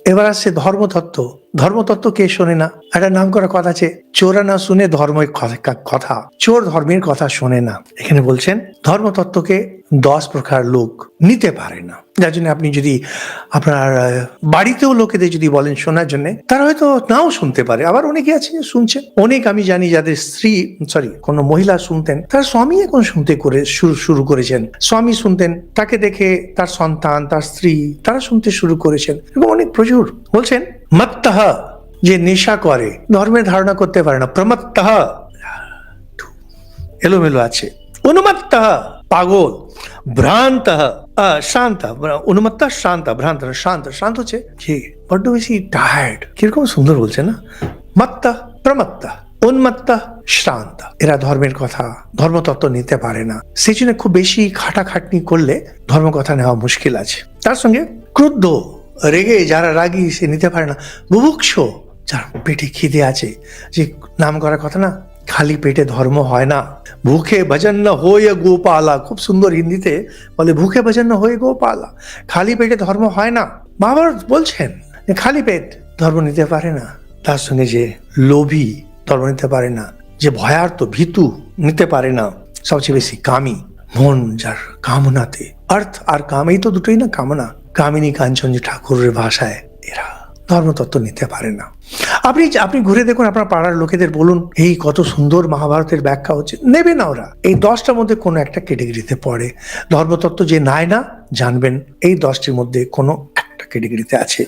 এবার আসছে ধর্মতত্ত্ব। ধর্মতত্ত্ব কে শোনে না? একটা নাম করা কথা আছে, চোরা না শুনে ধর্মের কথা, চোর ধর্মের কথা শোনে না। এখানে বলছেন ধর্মতত্ত্বকে 10 প্রকার লোক নিতে পারে না। যার জন্য আপনি যদি আপনার বাড়িতেও লোকেদের যদি বলেন শোনার জন্য, তারা হয়তো নাও শুনতে পারে। আবার অনেকে আছে শুনছেন, অনেক আমি জানি যাদের স্ত্রী কোনো মহিলা শুনতেন, তার স্বামী এখন শুনতে শুরু করেছেন। স্বামী শুনতেন, তাকে দেখে তার সন্তান, তার স্ত্রী, তারা শুনতে শুরু করেছেন। এবং অনেক প্রচুর বলছেন মত্তহ, যে নেশা করে, ধর্মের ধারণা করতে পারে না। প্রমত্তহ, এলোমেলো আছে। উন্মত্তহ, পাগল। ভ্রান্তঃ, শান্ত। উন্মত্ত শান্ত, ভ্রান্ত শান্ত। শান্ত হচ্ছে যে বড্ড বেশি টায়ার্ড। কিরকম সুন্দর বলছে না? মত্ত, প্রমত্ত, উন্মত্ত, শ্রান্ত। এরা ধর্মের কথা, ধর্মতত্ত্ব নিতে পারে না। সেই জন্য খুব বেশি খাটাখাটনি করলে ধর্মকথা নেওয়া মুশকিল আছে। তার সঙ্গে ক্রুদ্ধ, রেগে, যারা রাগী সে নিতে পারে না। বুভুক্ষ, যার পেটে খিদে আছে, যে নাম করার কথা না, খালি পেটে ধর্ম হয় না। ভুখে ভজন না হয়ে গোপালা, খুব সুন্দর হিন্দিতে বলে, ভুখে ভজন না হয়ে গোপালা। খালি পেটে ধর্ম হয় না। মহাভারত বলছেন খালি পেট ধর্ম নিতে পারে না। তার সঙ্গে যে লোভী, ধর্ম নিতে পারে না। যে ভয়ার্ত, ভীতু, নিতে পারে না। সবচেয়ে বেশি কামী, মন যার কামনাতে, অর্থ আর কাম, এই তো দুটোই না কামনা। কামিনী কাঞ্চন, যে ঠাকুরের ভাষায়, এরা ধর্মতত্ত্ব নিতে পারে না। আপনি ঘুরে দেখুন, আপনার পাড়ার লোকেদের বলুন এই কত সুন্দর মহাভারতের ব্যাখ্যা হচ্ছে, নেবে না ওরা। এই 10টার মধ্যে কোনো একটা ক্যাটেগরিতে পড়ে। ধর্মতত্ত্ব যে নেয় না, জানবেন এই 10টির মধ্যে কোনো একটা ক্যাটেগরিতে আছে।